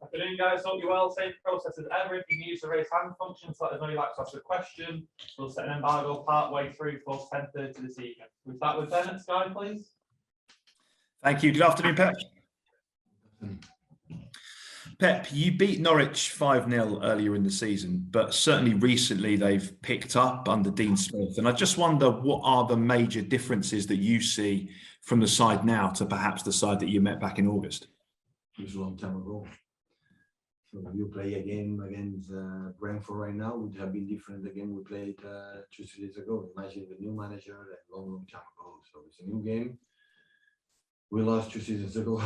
Afternoon, guys. Hope you're well. Same process as ever. If you can use the raise hand function to let us know you'd like to ask a question, we'll set an embargo part way through for 10:30 this evening. We start with Ben at Sky, please. Thank you. Good afternoon, Pep. Pep, you beat Norwich 5-0 earlier in the season, but certainly recently they've picked up under Dean Smith. And I just wonder, what are the major differences that you see from the side now to perhaps the side that you met back in August? It was a long time ago. So you play a game against Brentford right now, would have been different the game we played 2 seasons ago. Imagine the new manager a long time ago. So it's a new game. We lost 2 seasons ago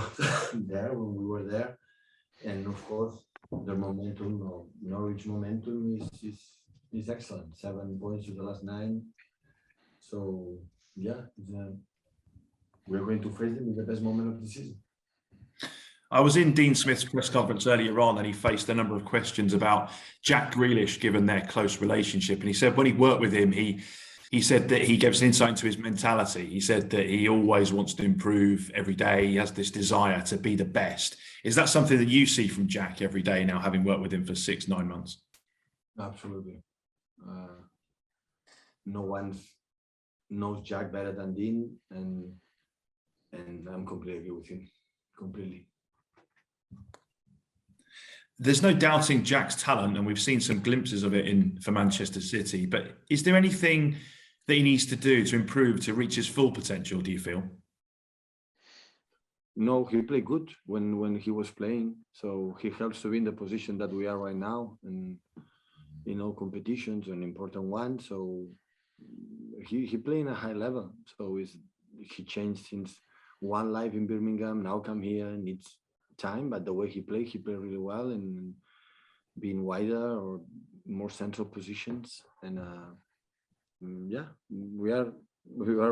there when we were there. And of course, the momentum, Norwich momentum is excellent. 7 points to the last 9. So yeah, we're going to face them in the best moment of the season. I was in Dean Smith's press conference earlier on, and he faced a number of questions about Jack Grealish, given their close relationship. And he said when he worked with him, he said that he gave us insight into his mentality. He said that he always wants to improve every day. He has this desire to be the best. Is that something that you see from Jack every day now, having worked with him for 6-9 months? Absolutely. No one knows Jack better than Dean, and I'm completely agree with him. Completely. There's no doubting Jack's talent, and we've seen some glimpses of it for Manchester City. But is there anything that he needs to do to improve to reach his full potential, do you feel? No, he played good when he was playing. So he helps to be in the position that we are right now, and in all competitions, an important one. So he played in a high level. So he changed since one life in Birmingham, now come here, needs time, but the way he played really well, and being wider or more central positions. And yeah, we are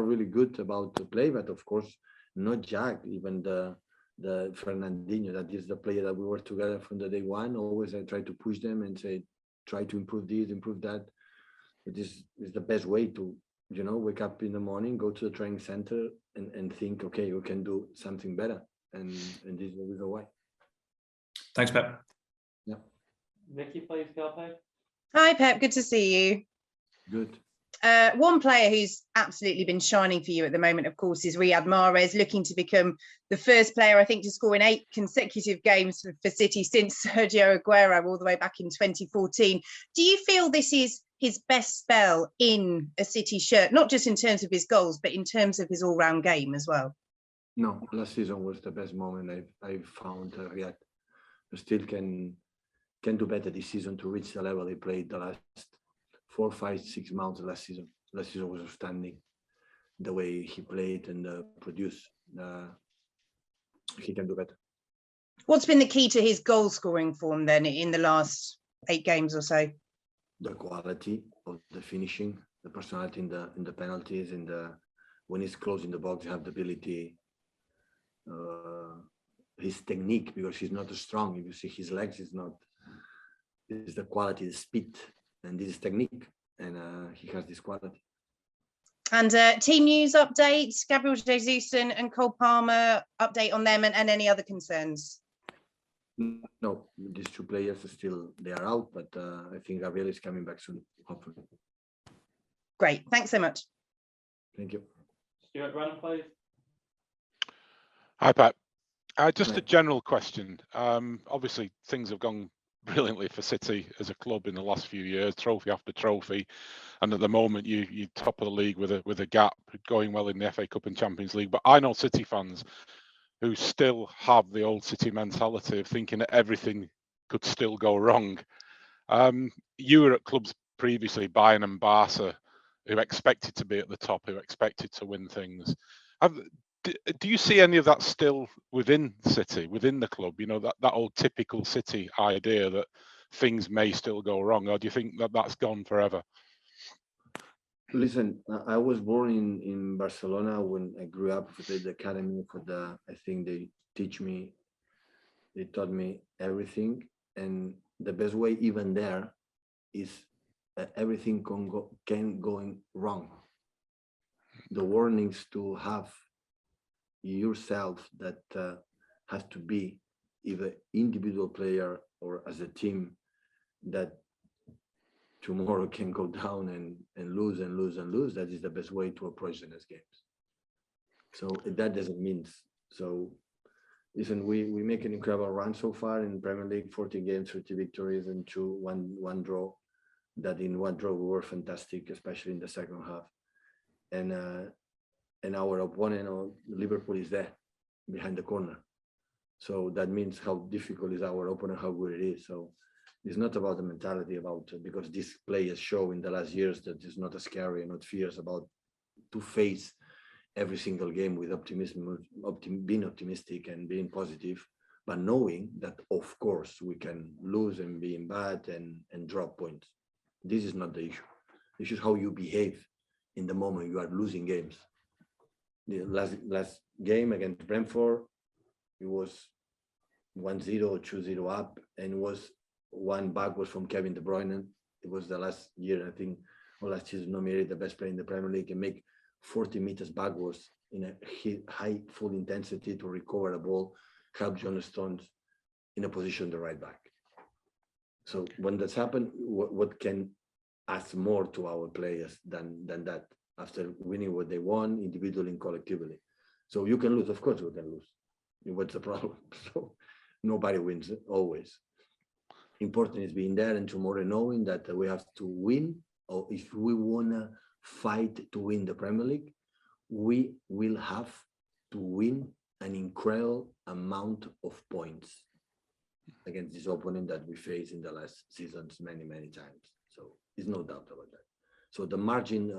really good about the play, but of course not Jack, even the Fernandinho, that is the player that we were together from the day one. Always I try to push them and say, try to improve this, improve that. But this is the best way to, wake up in the morning, go to the training center and think, okay, we can do something better. And this is the reason why. Thanks, Pep. Yeah. Vicky, please, Carpe. Hi, Pep. Good to see you. Good. One player who's absolutely been shining for you at the moment, of course, is Riyad Mahrez, looking to become the first player, I think, to score in 8 consecutive games for City since Sergio Aguero all the way back in 2014. Do you feel this is his best spell in a City shirt, not just in terms of his goals, but in terms of his all-round game as well? No, last season was the best moment I found Riyad. Still can do better this season to reach the level he played the last 4, 5, 6 months last season. Last season was outstanding. The way he played and produced, he can do better. What's been the key to his goal scoring form then in the last 8 games or so? The quality of the finishing, the personality in the penalties, and when he's close in the box, you have the ability. His technique, because he's not strong. If you see his legs, is the quality, the speed, and this is technique, and he has this quality. And team news updates, Gabriel Jesus and Cole Palmer, update on them, and any other concerns? No, these 2 players they are out, but I think Gabriel is coming back soon, hopefully. Great, thanks so much. Thank you. Stuart Brennan, please. Hi, Pep. Just a general question. Obviously, things have gone brilliantly for City as a club in the last few years, trophy after trophy, and at the moment you're top of the league with a gap, going well in the FA Cup and Champions League. But I know City fans who still have the old City mentality of thinking that everything could still go wrong. You were at clubs previously, Bayern and Barca, who expected to be at the top, who expected to win things. Do you see any of that still within City, within the club? That old typical City idea that things may still go wrong, or do you think that that's gone forever? Listen, I was born in Barcelona. When I grew up at the academy, I think they taught me everything, and the best way even there is everything can go wrong. The warnings to have yourself that has to be either individual player or as a team that tomorrow can go down and lose and lose and lose, that is the best way to approach the next games. So that doesn't mean so. Listen, we make an incredible run so far in Premier League, 40 games, 30 victories, and one draw. That in one draw we were fantastic, especially in the second half. And our opponent, Liverpool, is there behind the corner. So that means how difficult is our opponent, how good it is. So it's not about the mentality, because these players show in the last years that it's not a scary and not fierce about to face every single game with optimism, being optimistic and being positive, but knowing that of course we can lose and being bad and drop points. This is not the issue. The issue is how you behave in the moment you are losing games. The last game against Brentford, it was 1-0 or 2-0 up, and it was one back was from Kevin De Bruyne. It was the last year, I think, or last season, nominated the best player in the Premier League, and make 40 meters backwards in a high full intensity to recover the ball, help John Stones in a position the right back. So when that's happened, what can ask more to our players than that after winning what they won individually and collectively? So you can lose, of course we can lose. What's the problem? So nobody wins always. Important is being there and tomorrow knowing that we have to win, or if we wanna fight to win the Premier League, we will have to win an incredible amount of points against this opponent that we faced in the last seasons many times. So there's no doubt about that. So the margin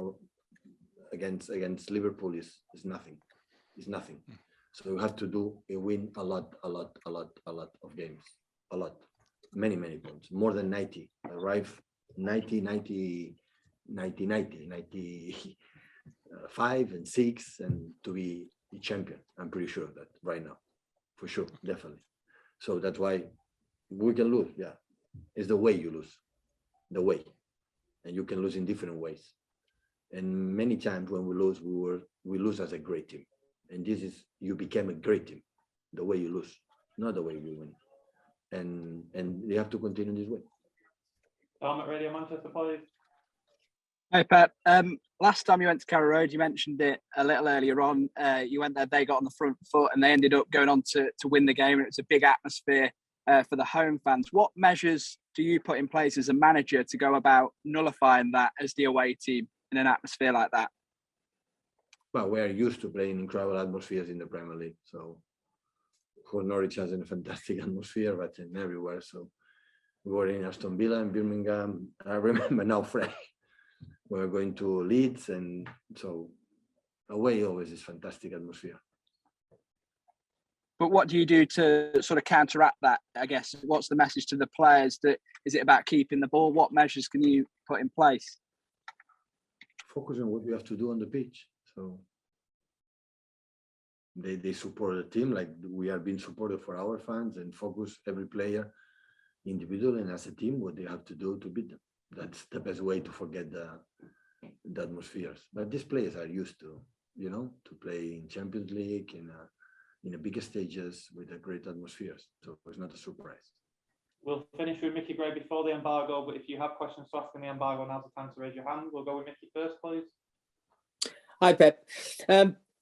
against Liverpool is nothing. It's nothing. So you have to win a lot of games, a lot, many points, more than 90. Arrive 95 and 6, and to be a champion. I'm pretty sure of that right now, for sure, definitely. So that's why we can lose. Yeah, it's the way you lose, the way, and you can lose in different ways. And many times when we lose, we lose as a great team. And this is, you became a great team, the way you lose, not the way you win. And you have to continue this way. Tom at Radio Manchester, please. Hey Pep, last time you went to Carrow Road, you mentioned it a little earlier on. You went there, they got on the front foot, and they ended up going on to win the game. And it was a big atmosphere for the home fans. What measures do you put in place as a manager to go about nullifying that as the away team in an atmosphere like that? Well, we are used to playing incredible atmospheres in the Premier League. So, of course, Norwich has a fantastic atmosphere, but in everywhere. So, we were in Aston Villa and Birmingham. I remember now, Frank. We're going to Leeds, and so away always is fantastic atmosphere. But what do you do to sort of counteract that? I guess, what's the message to the players? Is it about keeping the ball? What measures can you put in place? Focus on what we have to do on the pitch. So they support the team like we are being supported for our fans, and focus every player individually and as a team what they have to do to beat them. That's the best way to forget the atmospheres. But these players are used to, to play in Champions League in the bigger stages with the great atmospheres. So it's not a surprise. We'll finish with Mickey Gray before the embargo, but if you have questions to ask in the embargo, now's the time to raise your hand. We'll go with Mickey first, please. Hi, Pep.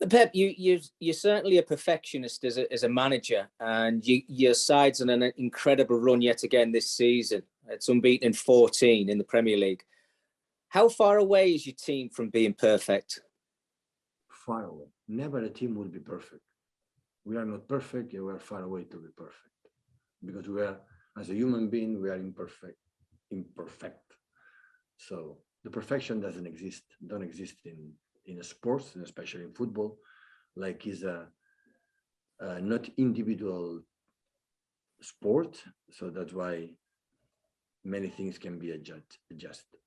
Pep, you're certainly a perfectionist as a manager, and your side's on an incredible run yet again this season. It's unbeaten in 14 in the Premier League. How far away is your team from being perfect? Far away. Never a team will be perfect. We are not perfect, yet we are far away to be perfect. Because we are, as a human being, we are imperfect. So the perfection don't exist in sports, and especially in football, like is a not individual sport. So that's why many things can be adjusted.